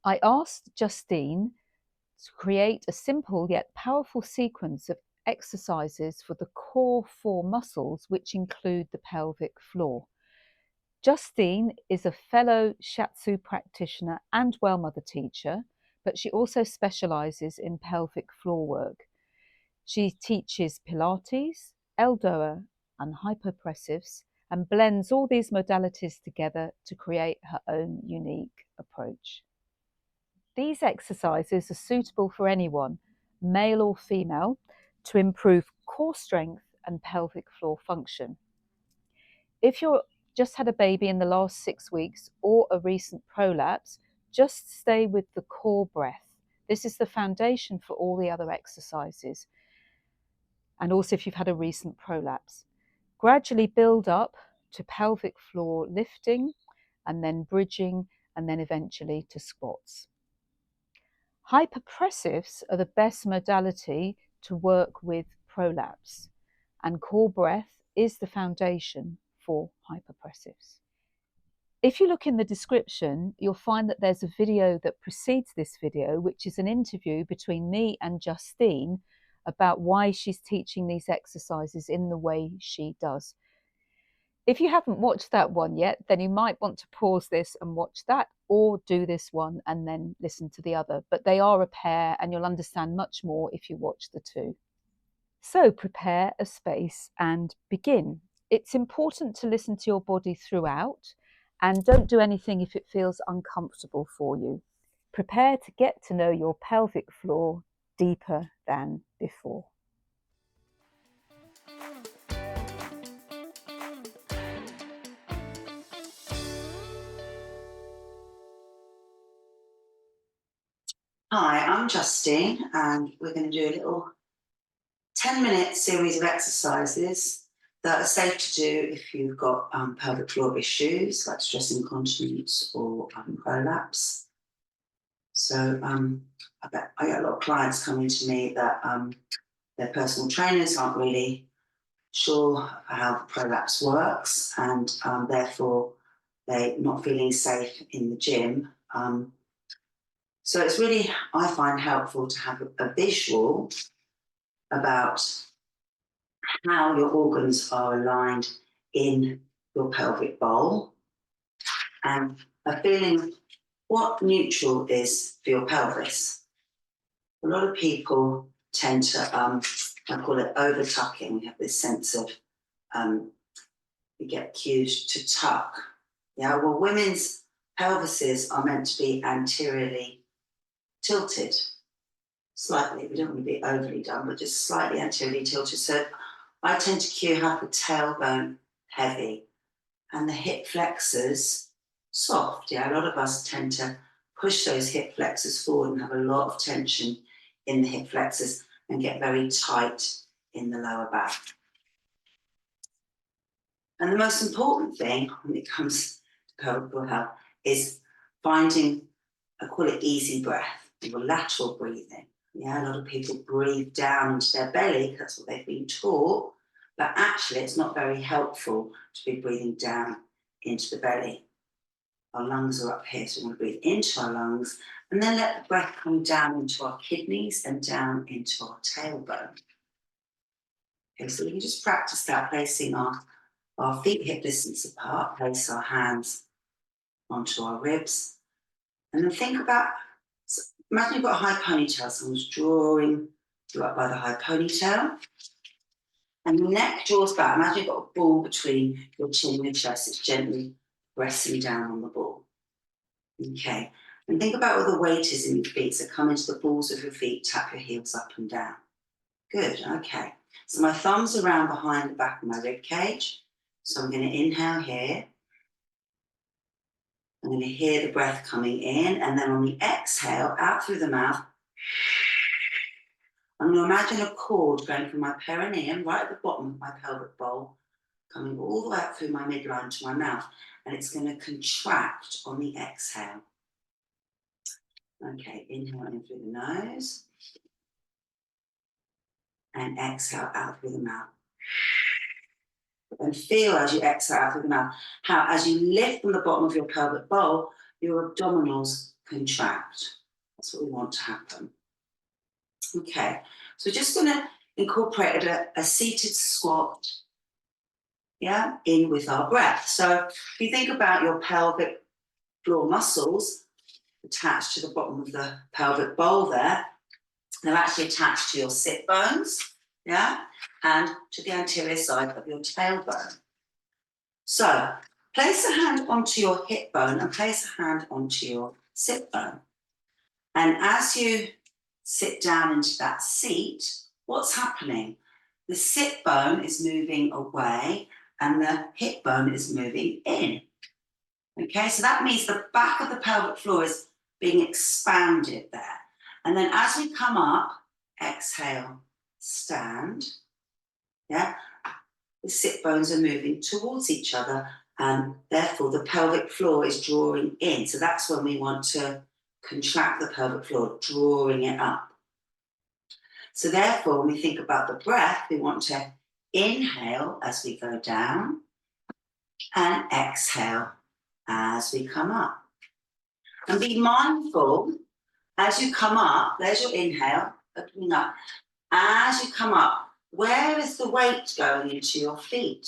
I asked Justine to create a simple yet powerful sequence of exercises for the core 4 muscles, which include the pelvic floor. Justine is a fellow Shiatsu practitioner and Wellmother teacher, but she also specialises in pelvic floor work. She teaches Pilates, ELDOA and Hypopressives, and blends all these modalities together to create her own unique approach. These exercises are suitable for anyone, male or female, to improve core strength and pelvic floor function. If you've just had a baby in the last 6 weeks or a recent prolapse, just stay with the core breath. This is the foundation for all the other exercises. And also if you've had a recent prolapse. Gradually build up to pelvic floor lifting and then bridging and then eventually to squats. Hypopressives are the best modality to work with prolapse, and core breath is the foundation for hypopressives. If you look in the description, you'll find that there's a video that precedes this video, which is an interview between me and Justine about why she's teaching these exercises in the way she does. If you haven't watched that one yet, then you might want to pause this and watch that, or do this one and then listen to the other. But they are a pair, and you'll understand much more if you watch the two. So prepare a space and begin. It's important to listen to your body throughout, and don't do anything if it feels uncomfortable for you. Prepare to get to know your pelvic floor deeper than before. Hi, I'm Justine, and we're going to do a little 10-minute series of exercises that are safe to do if you've got pelvic floor issues like stress incontinence or prolapse. So I get a lot of clients coming to me that their personal trainers aren't really sure how the prolapse works, and therefore they're not feeling safe in the gym. So it's really, I find, helpful to have a visual about how your organs are aligned in your pelvic bowl and a feeling what neutral is for your pelvis. A lot of people tend to, I call it over-tucking. We have this sense of, we get cued to tuck. Yeah, well, women's pelvises are meant to be anteriorly tilted slightly. We don't want to be overly done, but just slightly anteriorly tilted. So I tend to cue have the tailbone heavy and the hip flexors soft. Yeah, a lot of us tend to push those hip flexors forward and have a lot of tension in the hip flexors and get very tight in the lower back. And the most important thing when it comes to pelvic health is finding, I call it easy breath, or lateral breathing. Yeah, a lot of people breathe down into their belly, that's what they've been taught, but actually it's not very helpful to be breathing down into the belly. Our lungs are up here, so we want to breathe into our lungs and then let the breath come down into our kidneys and down into our tailbone. Okay, so we can just practice that, placing our feet hip distance apart, place our hands onto our ribs, and then think about, imagine you've got a high ponytail, someone's drawing you up by the high ponytail, and your neck draws back. Imagine you've got a ball between your chin and your chest, it's gently pressing down on the ball. Okay, and think about where the weight is in your feet, so come into the balls of your feet, tap your heels up and down. Good, okay. So my thumbs are around behind the back of my rib cage, so I'm going to inhale here. I'm going to hear the breath coming in, and then on the exhale, out through the mouth, I'm going to imagine a cord going from my perineum, right at the bottom of my pelvic bowl, coming all the way up through my midline to my mouth, and it's going to contract on the exhale. Okay, inhale in through the nose, and exhale out through the mouth. And feel as you exhale out through the mouth, how as you lift from the bottom of your pelvic bowl, your abdominals contract. That's what we want to happen. Okay, so we're just going to incorporate a seated squat, yeah, in with our breath. So if you think about your pelvic floor muscles attached to the bottom of the pelvic bowl there, they're actually attached to your sit bones, yeah, and to the anterior side of your tailbone. So place a hand onto your hip bone and place a hand onto your sit bone. And as you sit down into that seat, what's happening? The sit bone is moving away and the hip bone is moving in. Okay, so that means the back of the pelvic floor is being expanded there. And then as we come up, exhale, stand. Yeah, the sit bones are moving towards each other and therefore the pelvic floor is drawing in. So that's when we want to contract the pelvic floor, drawing it up. So therefore, when we think about the breath, we want to inhale as we go down and exhale as we come up. And be mindful as you come up, there's your inhale, opening up. As you come up, where is the weight going into your feet?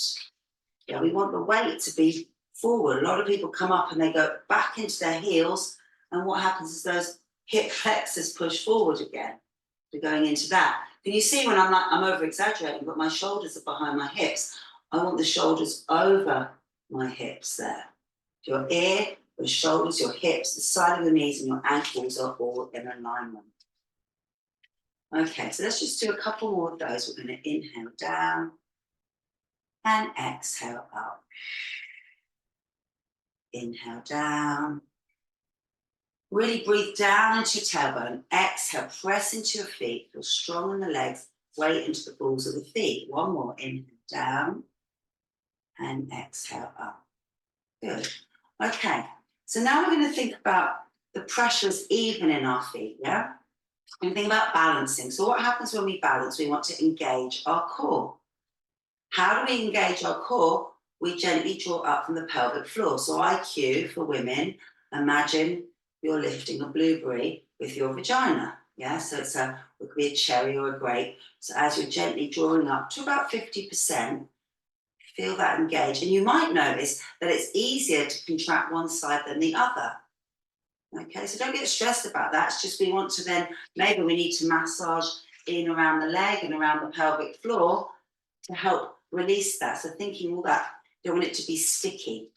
Yeah, we want the weight to be forward. A lot of people come up and they go back into their heels, and what happens is those hip flexors push forward again. We're going into that. Can you see when I'm over exaggerating, but my shoulders are behind my hips. I want the shoulders over my hips there. Your ear, your shoulders, your hips, the side of the knees and your ankles are all in alignment. Okay, so let's just do a couple more of those. We're going to inhale down and exhale up. Inhale down. Really breathe down into your tailbone. Exhale, press into your feet. Feel strong in the legs. Weight into the balls of the feet. One more. Inhale down and exhale up. Good. Okay, so now we're going to think about the pressure is even in our feet, yeah? And think about balancing. So what happens when we balance? We want to engage our core. How do we engage our core? We gently draw up from the pelvic floor. So IQ for women, imagine you're lifting a blueberry with your vagina. Yeah, so it could be a cherry or a grape. So as you're gently drawing up to about 50%, feel that engage. And you might notice that it's easier to contract one side than the other. Okay, so don't get stressed about that. It's just we want to then, maybe we need to massage in around the leg and around the pelvic floor to help release that. So thinking all that, you don't want it to be sticky.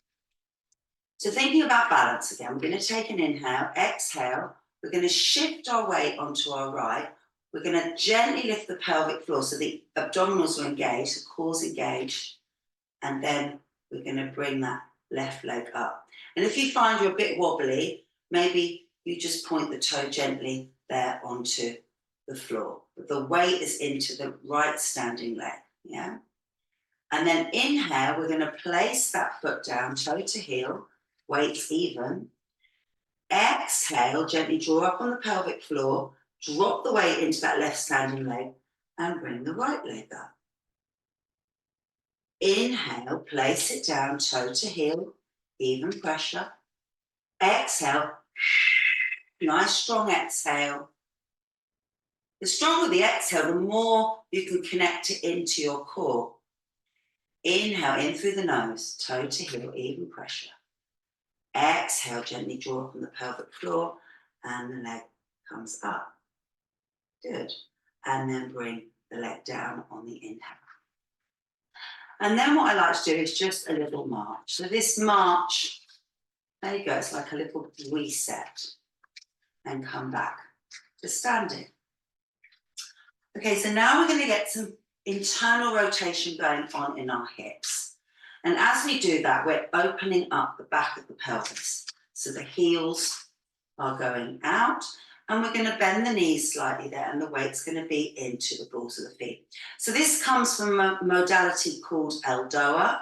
So thinking about balance again, we're going to take an inhale, exhale. We're going to shift our weight onto our right. We're going to gently lift the pelvic floor so the abdominals are engaged, the core's engaged. And then we're going to bring that left leg up. And if you find you're a bit wobbly, maybe you just point the toe gently there onto the floor. But the weight is into the right standing leg, yeah? And then inhale, we're going to place that foot down, toe to heel, weights even. Exhale, gently draw up on the pelvic floor, drop the weight into that left standing leg, and bring the right leg up. Inhale, place it down, toe to heel, even pressure. Exhale, nice strong exhale. The stronger the exhale, the more you can connect it into your core. Inhale in through the nose, toe to heel, even pressure. Exhale, gently draw from the pelvic floor and the leg comes up. Good. And then bring the leg down on the inhale. And then what I like to do is just a little march. So this march, there you go, it's like a little reset. And come back to standing. Okay, so now we're going to get some internal rotation going on in our hips. And as we do that, we're opening up the back of the pelvis. So the heels are going out, and we're going to bend the knees slightly there, and the weight's going to be into the balls of the feet. So this comes from a modality called ELDOA.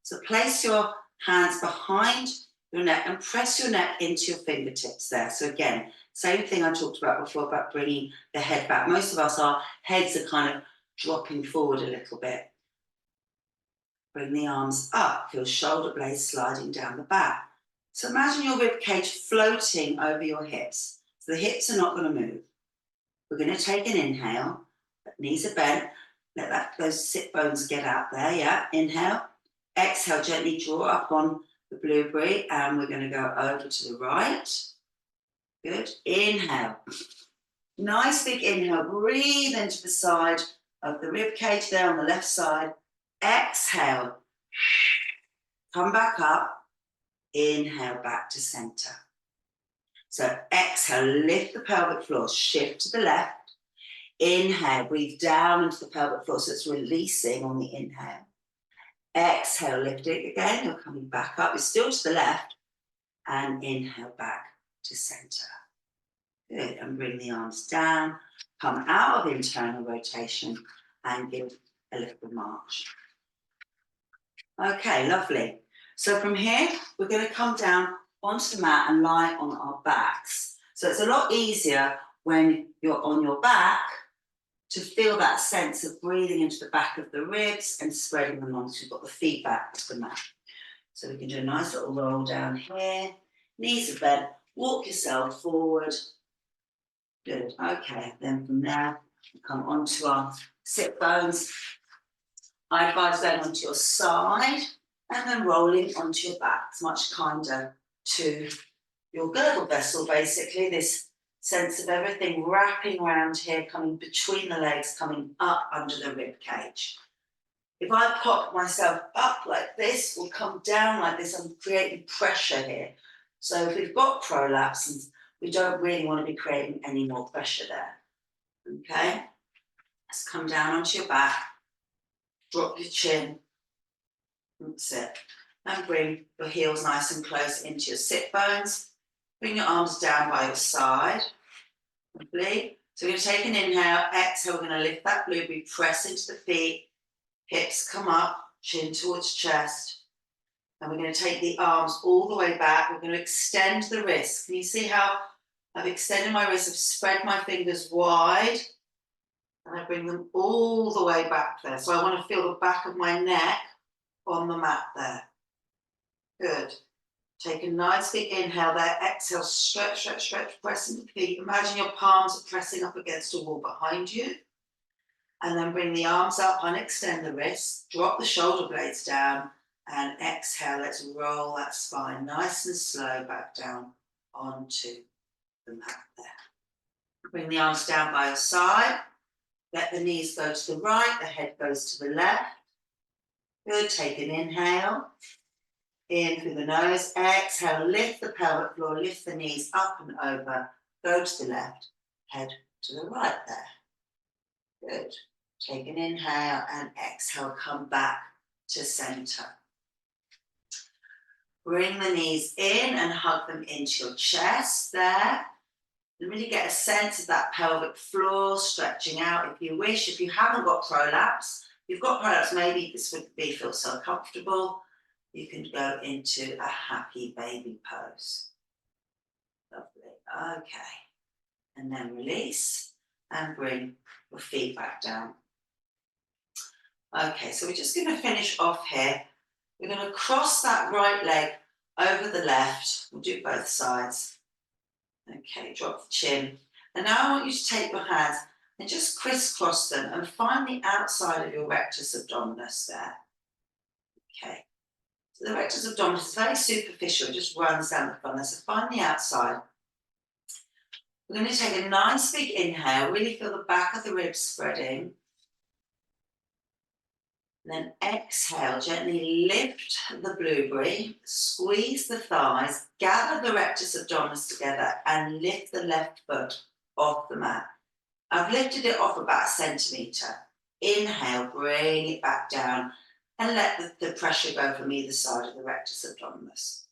So place your hands behind your neck and press your neck into your fingertips there. So again, same thing I talked about before about bringing the head back. Most of us, our heads are kind of dropping forward a little bit. Bring the arms up, feel shoulder blades sliding down the back. So imagine your rib cage floating over your hips. So the hips are not going to move. We're going to take an inhale. Knees are bent. Let those sit bones get out there. Yeah. Inhale. Exhale. Gently draw up on the blueberry, and we're going to go over to the right. Good. Inhale. Nice big inhale. Breathe into the side of the rib cage there on the left side. Exhale. Come back up. Inhale back to center. So exhale, lift the pelvic floor, shift to the left. Inhale, breathe down into the pelvic floor so it's releasing on the inhale. Exhale, lift it again. You're coming back up. You're still to the left. And inhale back to center. Good. And bring the arms down. Come out of internal rotation and give a little march. Okay, lovely. So from here, we're going to come down onto the mat and lie on our backs. So it's a lot easier when you're on your back to feel that sense of breathing into the back of the ribs and spreading them once you've got the feet back to the mat. So we can do a nice little roll down here. Knees are bent. Walk yourself forward. Good. Okay. Then from there, we come onto our sit bones. I advise going onto your side and then rolling onto your back. It's much kinder to your girdle vessel, basically. This sense of everything wrapping around here, coming between the legs, coming up under the rib cage. If I pop myself up like this or come down like this, I'm creating pressure here. So if we've got prolapse, we don't really want to be creating any more pressure there. Okay? Let's come down onto your back. Drop your chin. That's it. And bring your heels nice and close into your sit bones. Bring your arms down by your side. Lovely. So we're going to take an inhale. Exhale, we're going to lift that blueberry, press into the feet. Hips come up, chin towards chest. And we're going to take the arms all the way back. We're going to extend the wrists. Can you see how I've extended my wrists? I've spread my fingers wide. And I bring them all the way back there. So I want to feel the back of my neck on the mat there. Good. Take a nice big inhale there. Exhale, stretch, stretch, stretch, press into the feet. Imagine your palms are pressing up against a wall behind you. And then bring the arms up, unextend the wrists, drop the shoulder blades down, and exhale. Let's roll that spine nice and slow back down onto the mat there. Bring the arms down by your side. Let the knees go to the right, the head goes to the left. Good. Take an inhale. In through the nose. Exhale, lift the pelvic floor, lift the knees up and over. Go to the left, head to the right there. Good. Take an inhale and exhale, come back to center. Bring the knees in and hug them into your chest there. And really get a sense of that pelvic floor stretching out if you wish. If you haven't got prolapse, you've got prolapse, maybe this would feel so comfortable. You can go into a happy baby pose. Lovely. Okay. And then release and bring your feet back down. Okay, so we're just going to finish off here. We're going to cross that right leg over the left. We'll do both sides. Okay, drop the chin. And now I want you to take your hands and just crisscross them and find the outside of your rectus abdominis there. Okay. So the rectus abdominis is very superficial. It just runs down the front there. So find the outside. We're going to take a nice big inhale. Really feel the back of the ribs spreading. And then exhale, gently lift the blueberry, squeeze the thighs, gather the rectus abdominis together and lift the left foot off the mat. I've lifted it off about 1 centimetre. Inhale, bring it back down and let the pressure go from either side of the rectus abdominis.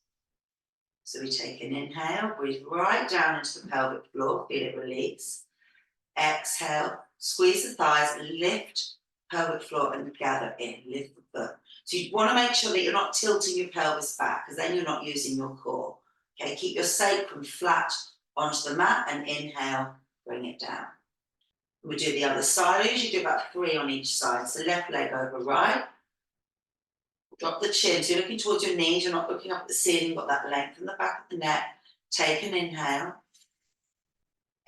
So we take an inhale, breathe right down into the pelvic floor, feel it release. Exhale, squeeze the thighs, lift pelvic floor and gather in, lift the foot. So you want to make sure that you're not tilting your pelvis back because then you're not using your core. Okay, keep your sacrum flat onto the mat and inhale, bring it down. We do the other side. I usually do about 3 on each side. So left leg over right. Drop the chin, so you're looking towards your knees, you're not looking up at the ceiling, you've got that length in the back of the neck. Take an inhale.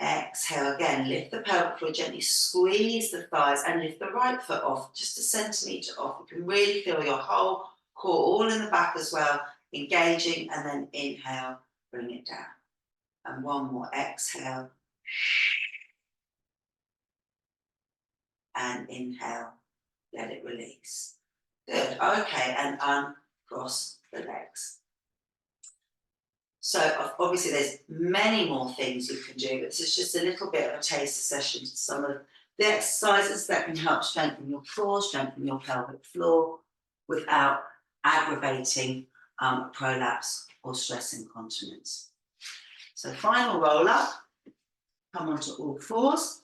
Exhale again, lift the pelvic floor, gently squeeze the thighs and lift the right foot off, just a centimetre off. You can really feel your whole core all in the back as well, engaging, and then inhale, bring it down. And one more, exhale. And inhale, let it release. Good, okay, and uncross the legs. So obviously there's many more things you can do, but this is just a little bit of a taster session to some of the exercises that can help strengthen your core, strengthen your pelvic floor without aggravating prolapse or stress incontinence. So final roll up, come onto all fours.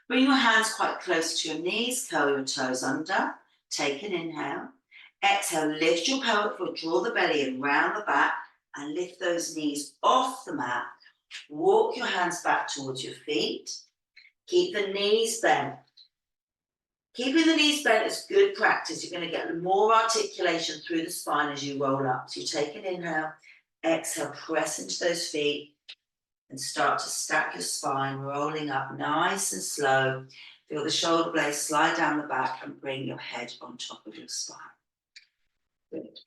Bring your hands quite close to your knees, curl your toes under, take an inhale. Exhale, lift your pelvic floor, draw the belly in round the back, and lift those knees off the mat. Walk your hands back towards your feet. Keep the knees bent. Keeping the knees bent is good practice. You're going to get more articulation through the spine as you roll up. So you take an inhale, exhale, press into those feet, and start to stack your spine, rolling up nice and slow. Feel the shoulder blades slide down the back and bring your head on top of your spine. Good.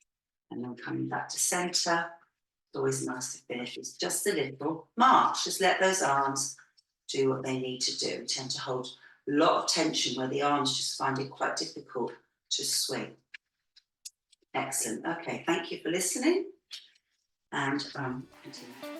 And then coming back to center. It's always nice to finish with just a little march. Just let those arms do what they need to do. We tend to hold a lot of tension where the arms just find it quite difficult to swing. Excellent. Okay, thank you for listening. And continue.